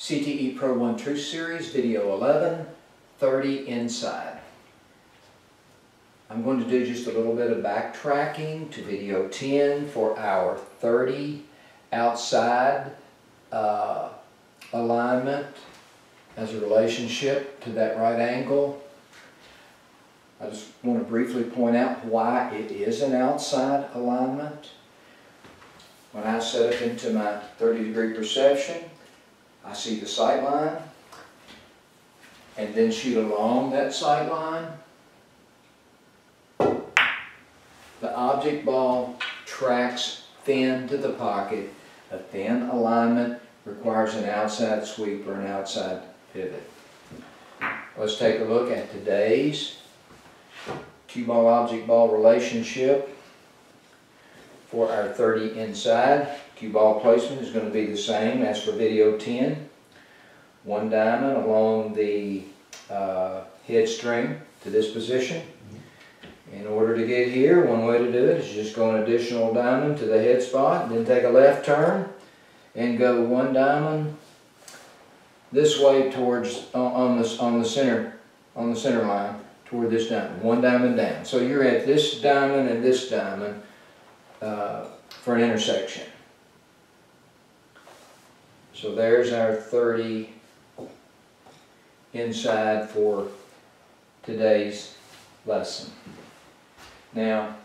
CTE Pro 1 Truth Series, Video 11, 30 Inside. I'm going to do just a little bit of backtracking to Video 10 for our 30 outside alignment as a relationship to that right angle. I just want to briefly point out why it is an outside alignment. When I set up into my 30-degree perception, I see the sight line and then shoot along that sight line. The object ball tracks thin to the pocket. A thin alignment requires an outside sweep or an outside pivot. Let's take a look at today's cue ball object ball relationship for our 30 inside. Cue ball placement is going to be the same as for Video 10. One diamond along the head string to this position. In order to get here, one way to do it is just go an additional diamond to the head spot, then take a left turn and go one diamond this way towards on the center line toward this diamond. One diamond down. So you're at this diamond and this diamond for an intersection. So there's our 30 inside for today's lesson. Now,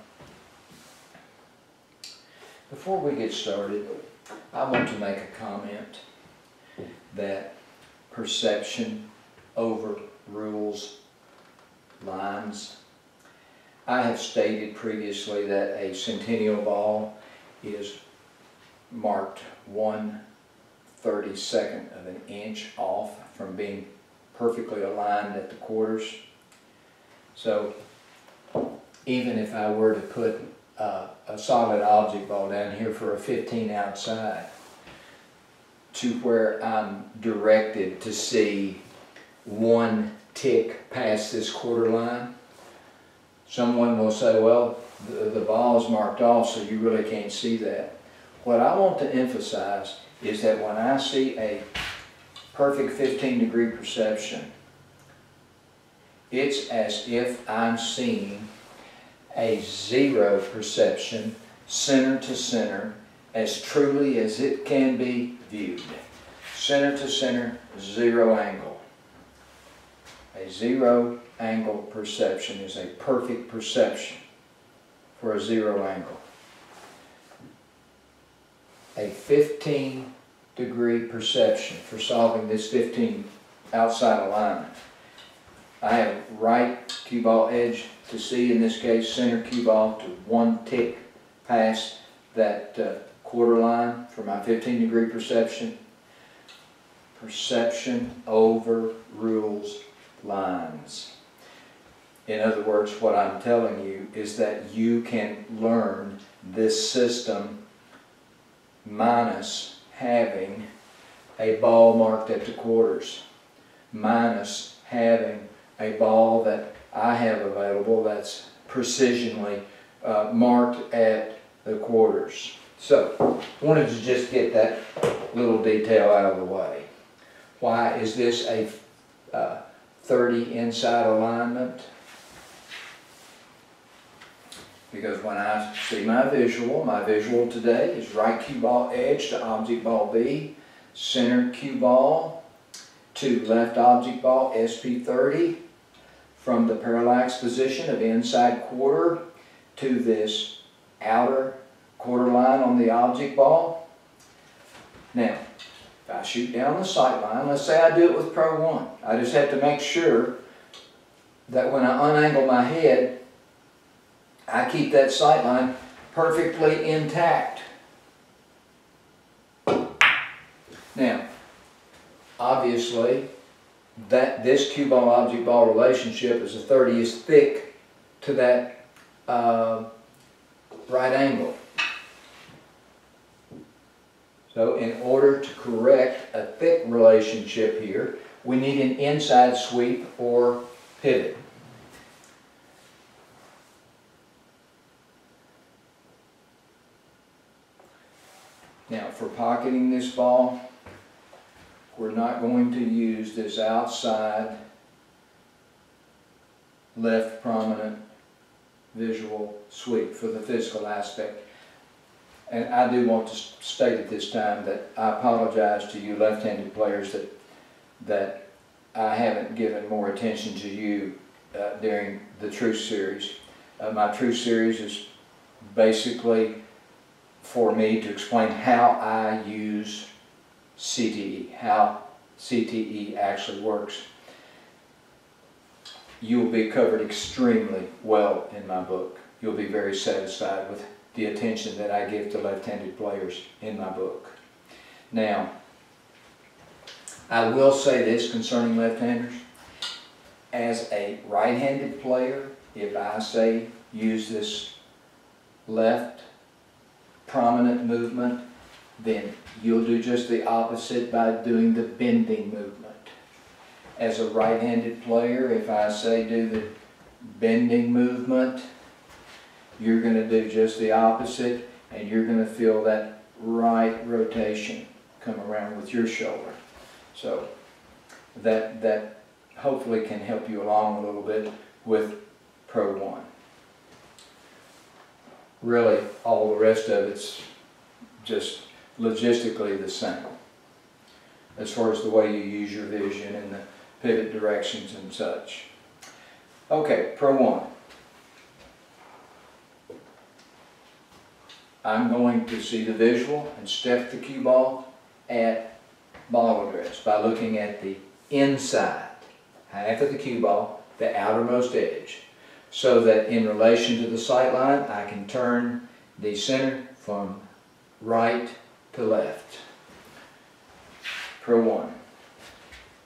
before we get started, I want to make a comment that perception overrules lines. I have stated previously that a centennial ball is marked 1/32 of an inch off from being perfectly aligned at the quarters. So even if I were to put a solid object ball down here for a 15 outside to where I'm directed to see one tick past this quarter line, someone will say, well, the ball is marked off, so you really can't see that. What I want to emphasize is that when I see a perfect 15-degree perception, it's as if I'm seeing a zero perception, center to center, as truly as it can be viewed. Center to center, zero angle. A zero angle perception is a perfect perception for a zero angle. A 15-degree perception for solving this 15 outside alignment. I have right cue ball edge to see, in this case center cue ball to one tick past that quarter line for my 15-degree perception. Perception overrules lines. In other words, what I'm telling you is that you can learn this system minus having a ball marked at the quarters, minus having a ball that I have available that's precisionally marked at the quarters. So, wanted to just get that little detail out of the way. Why is this a 30 inside alignment? Because when I see my visual today is right cue ball edge to object ball B, center cue ball to left object ball SP30, from the parallax position of inside quarter to this outer quarter line on the object ball. Now, if I shoot down the sight line, let's say I do it with Pro 1, I just have to make sure that when I unangle my head, I keep that sight line perfectly intact. Now, obviously, that this cue ball object ball relationship as a 30 is thick to that right angle. So in order to correct a thick relationship here, we need an inside sweep or pivot. Now for pocketing this ball, we're not going to use this outside left prominent visual sweep for the physical aspect. And I do want to state at this time that I apologize to you left-handed players that I haven't given more attention to you during the Truth Series. My Truth Series is basically for me to explain how I use CTE, how CTE actually works. You will be covered extremely well in my book. You'll be very satisfied with the attention that I give to left-handed players in my book. Now, I will say this concerning left-handers. As a right-handed player, if I say use this left prominent movement, then you'll do just the opposite by doing the bending movement. As a right-handed player, if I say do the bending movement, you're going to do just the opposite, and you're going to feel that right rotation come around with your shoulder. So that hopefully can help you along a little bit with Pro 1. Really, all the rest of it's just logistically the same as far as the way you use your vision and the pivot directions and such. Okay, Pro 1. I'm going to see the visual and step the cue ball at ball address by looking at the inside half of the cue ball, the outermost edge, so that in relation to the sight line, I can turn the center from right to left. Pro 1.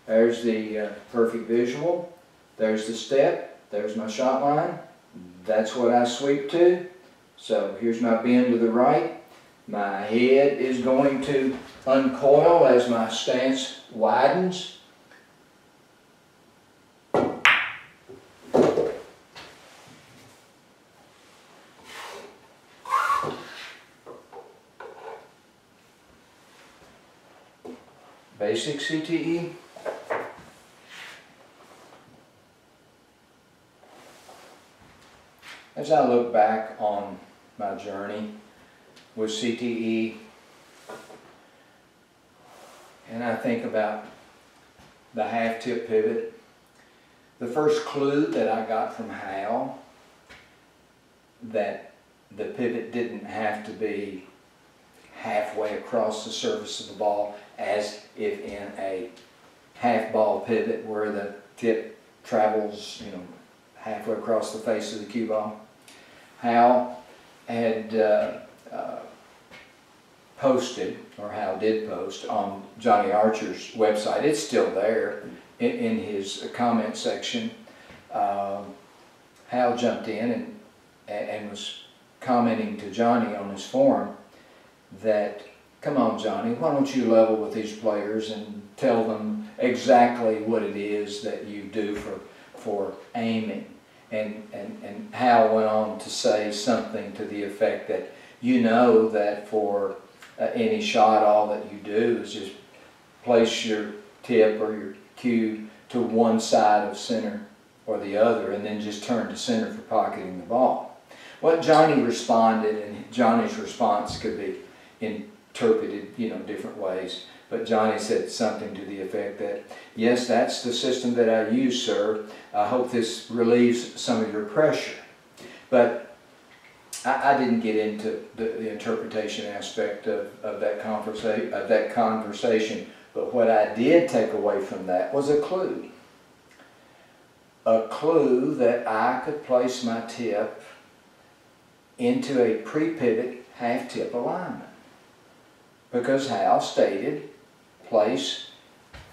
There's the perfect visual. There's the step. There's my shot line. That's what I sweep to. So here's my bend to the right. My head is going to uncoil as my stance widens. Basic CTE. As I look back on my journey with CTE, and I think about the half-tip pivot, the first clue that I got from Hal that the pivot didn't have to be halfway across the surface of the ball as if in a half-ball pivot where the tip travels, halfway across the face of the cue ball. Hal had posted, or Hal did post, on Johnny Archer's website. It's still there in his comment section. Hal jumped in and was commenting to Johnny on his forum that, come on Johnny, why don't you level with these players and tell them exactly what it is that you do for aiming. And Hal went on to say something to the effect that that for any shot, all that you do is just place your tip or your cue to one side of center or the other, and then just turn to center for pocketing the ball. What Johnny responded, and Johnny's response could be interpreted, different ways. But Johnny said something to the effect that, yes, that's the system that I use, sir. I hope this relieves some of your pressure. But I didn't get into the interpretation aspect of that conversation. But what I did take away from that was a clue. A clue that I could place my tip into a pre-pivot half-tip alignment. Because Hal stated, place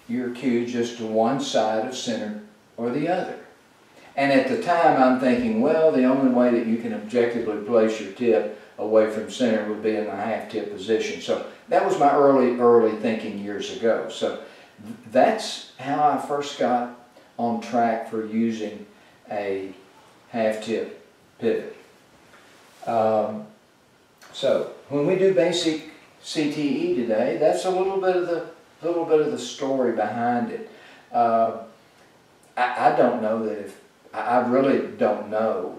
your cue just to one side of center or the other. And at the time I'm thinking, well, the only way that you can objectively place your tip away from center would be in the half-tip position. So that was my early thinking years ago. So that's how I first got on track for using a half-tip pivot. So when we do basic CTE today, that's a little bit of little bit of the story behind it. I don't know that if, I really don't know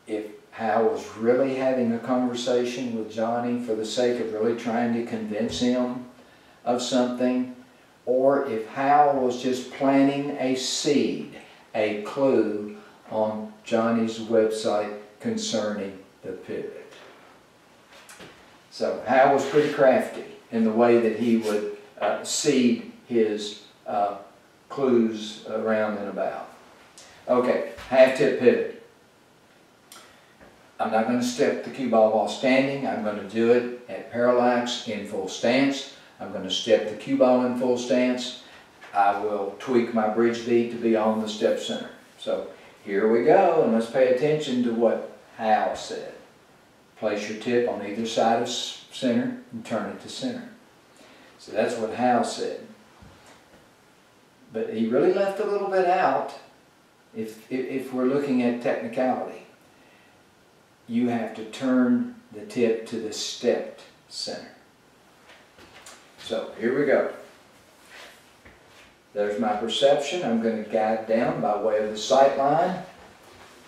if Hal was really having a conversation with Johnny for the sake of really trying to convince him of something, or if Hal was just planting a seed, a clue on Johnny's website concerning the pivot. So Hal was pretty crafty in the way that he would seed his clues around and about. Okay, half-tip pivot. I'm not going to step the cue ball while standing. I'm going to do it at parallax in full stance. I'm going to step the cue ball in full stance. I will tweak my bridge beat to be on the step center. So here we go, and let's pay attention to what Hal said. Place your tip on either side of center and turn it to center. So that's what Hal said. But he really left a little bit out if we're looking at technicality. You have to turn the tip to the stepped center. So here we go. There's my perception. I'm going to guide down by way of the sight line.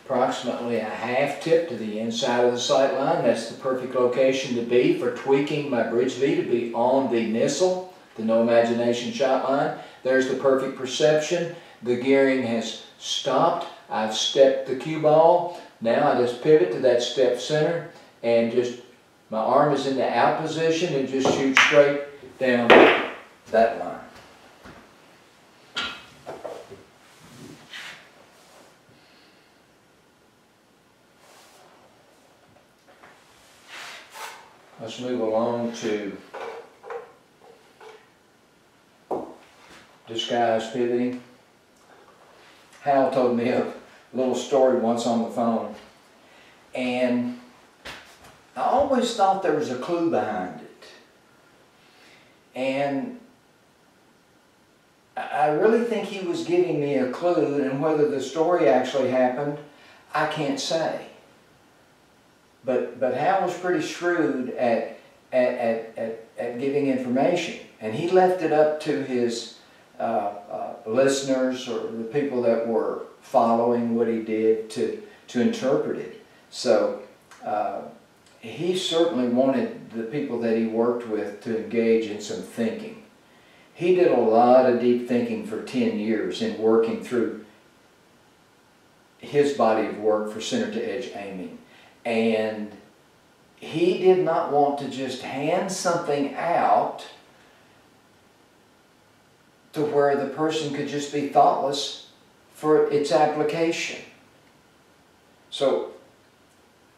Approximately a half tip to the inside of the sight line. That's the perfect location to be for tweaking my bridge V to be on the nissel, the no imagination shot line. There's the perfect perception. The gearing has stopped. I've stepped the cue ball. Now I just pivot to that step center and just, my arm is in the out position and just shoot straight down that line. Let's move along to disguised pivoting. Hal told me a little story once on the phone, and I always thought there was a clue behind it. And I really think he was giving me a clue, and whether the story actually happened, I can't say. But Hal was pretty shrewd at giving information, and he left it up to his listeners or the people that were following what he did to interpret it. So he certainly wanted the people that he worked with to engage in some thinking. He did a lot of deep thinking for 10 years in working through his body of work for center to edge aiming. And he did not want to just hand something out to where the person could just be thoughtless for its application. So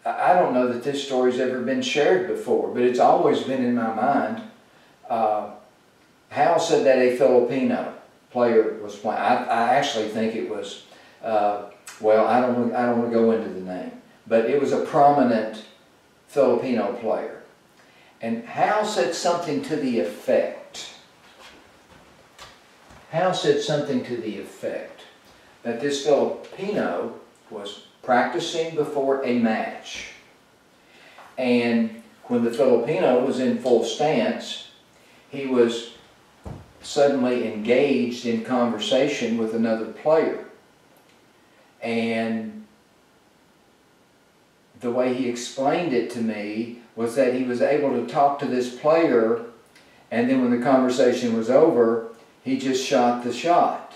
I don't know that this story's ever been shared before, but it's always been in my mind. Hal said that a Filipino player was playing. I actually think it was, well, I don't want to go into the name, but it was a prominent Filipino player. And Hal said something to the effect. Hal said something to the effect that this Filipino was practicing before a match. And when the Filipino was in full stance, he was suddenly engaged in conversation with another player. And the way he explained it to me was that he was able to talk to this player, and then when the conversation was over, he just shot the shot.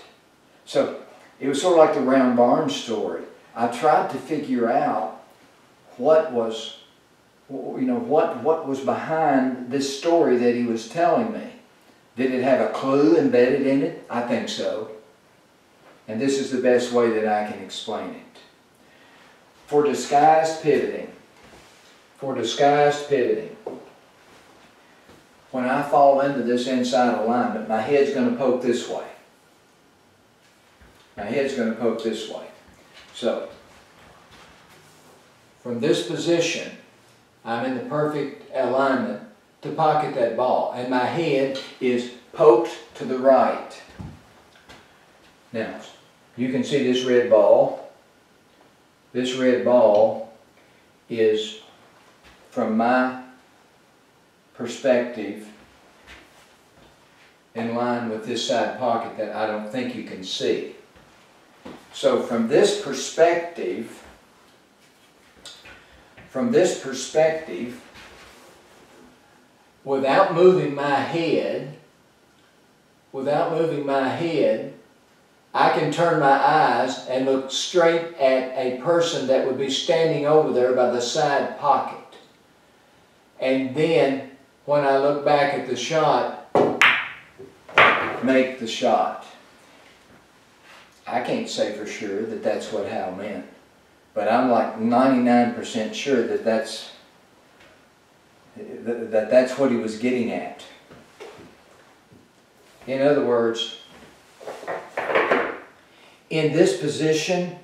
So it was sort of like the round barn story. I tried to figure out what was, what was behind this story that he was telling me. Did it have a clue embedded in it? I think so. And this is the best way that I can explain it. For disguised pivoting, when I fall into this inside alignment, my head's going to poke this way. My head's going to poke this way. So, from this position, I'm in the perfect alignment to pocket that ball, and my head is poked to the right. Now, you can see this red ball. This red ball is, from my perspective, in line with this side pocket that I don't think you can see. So from this perspective, without moving my head, I can turn my eyes and look straight at a person that would be standing over there by the side pocket. And then, when I look back at the shot, make the shot. I can't say for sure that that's what Hal meant, but I'm like 99% sure that that's what he was getting at. In other words, in this position,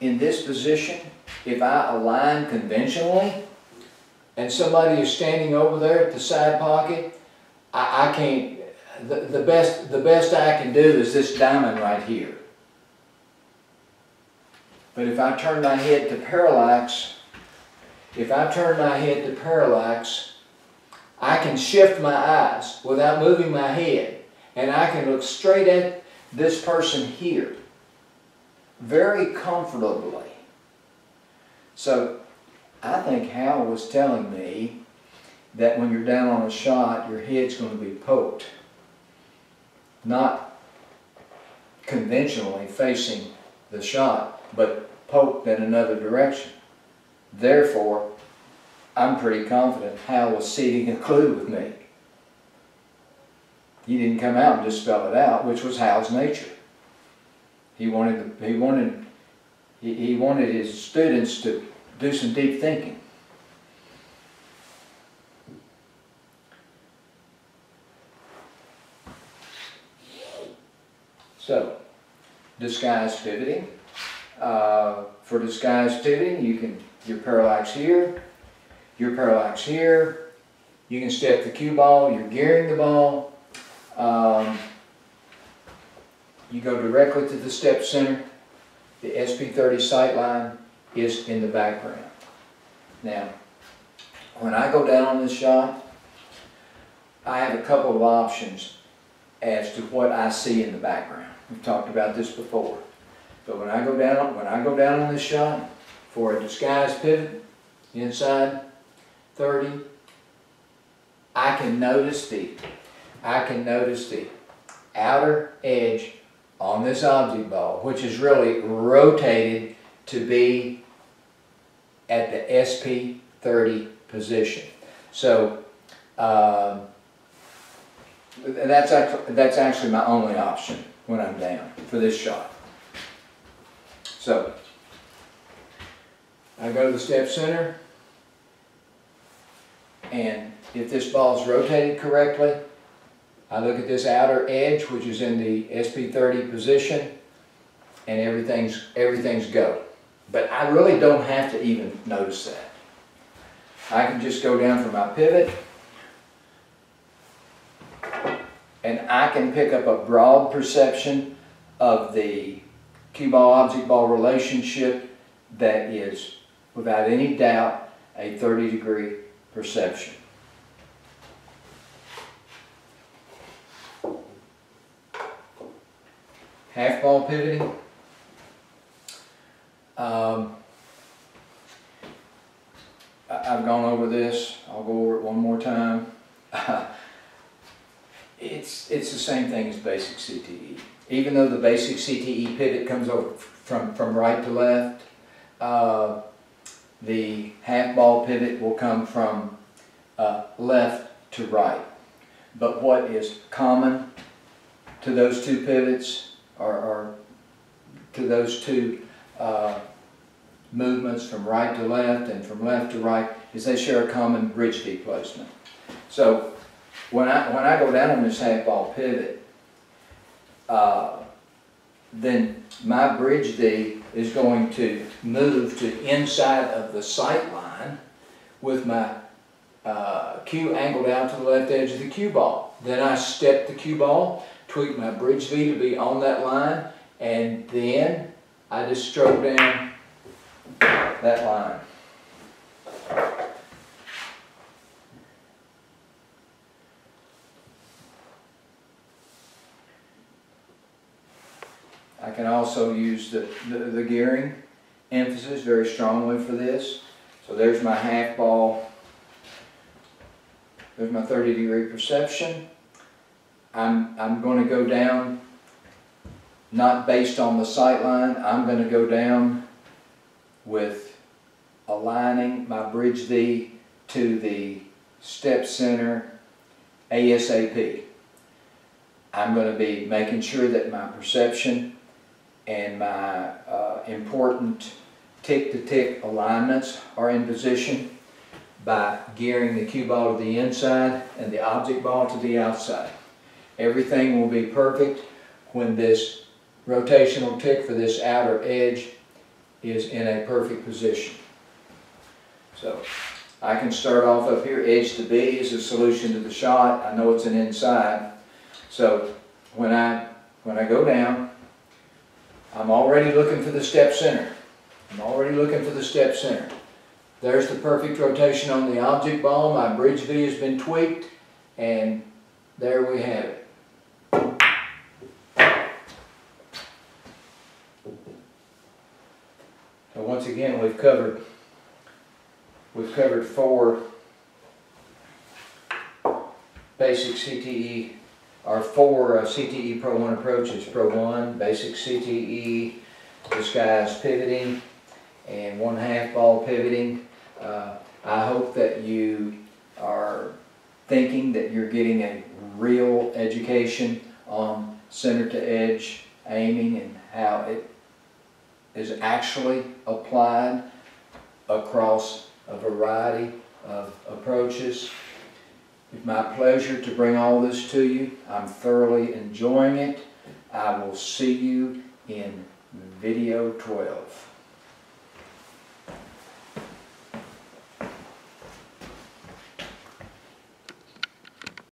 if I align conventionally and somebody is standing over there at the side pocket, I can't, the best I can do is this diamond right here. But if I turn my head to parallax, I can shift my eyes without moving my head, and I can look straight at this person here very comfortably. So I think Hal was telling me that when you're down on a shot, your head's going to be poked, not conventionally facing the shot, but poked in another direction. Therefore, I'm pretty confident Hal was seeding a clue with me. He didn't come out and just spell it out, which was Hal's nature. He wanted his students to do some deep thinking. So, disguised pivoting. For disguised pivoting, your parallax here, your parallax here. You can step the cue ball, you're gearing the ball. You go directly to the step center. The SP30 sight line is in the background. Now, when I go down on this shot, I have a couple of options as to what I see in the background. We've talked about this before. But when I go down on this shot for a disguised pivot, inside 30, I can notice the outer edge on this object ball, which is really rotated to be at the SP30 position. So that's actually my only option when I'm down for this shot. So I go to the step center, and if this ball is rotated correctly, I look at this outer edge, which is in the SP30 position, and everything's go. But I really don't have to even notice that. I can just go down for my pivot, and I can pick up a broad perception of the cue ball object ball relationship that is, without any doubt, a 30-degree perception. Half ball pivoting. I've gone over this. I'll go over it one more time. It's the same thing as basic CTE. Even though the basic CTE pivot comes over from right to left, the half ball pivot will come from left to right. But what is common to those two pivots, or to those two movements from right to left and from left to right, is they share a common bridge V placement. So when I go down on this half ball pivot, then my bridge V is going to move to inside of the sight line with my cue angled out to the left edge of the cue ball. Then I step the cue ball, tweak my bridge V to be on that line, and then I just stroke down that line. I can also use the gearing emphasis very strongly for this. So there's my half ball. There's my 30-degree perception. I'm going to go down, not based on the sight line. I'm going to go down with aligning my bridge V to the step center ASAP. I'm going to be making sure that my perception and my important tick-to-tick alignments are in position by gearing the cue ball to the inside and the object ball to the outside. Everything will be perfect when this rotational tick for this outer edge is in a perfect position. So I can start off up here. Edge to B is a solution to the shot. I know it's an inside. So when I go down, I'm already looking for the step center. I'm already looking for the step center. There's the perfect rotation on the object ball. My bridge V has been tweaked, and there we have it. So once again, we've covered 4 basic CTE, or 4 CTE Pro 1 approaches. Pro 1, basic CTE, disguised pivoting, and 1/2 ball pivoting. I hope that you are thinking that you're getting a real education on center to edge aiming and how it is actually applied across a variety of approaches. It's my pleasure to bring all this to you. I'm thoroughly enjoying it. I will see you in video 12.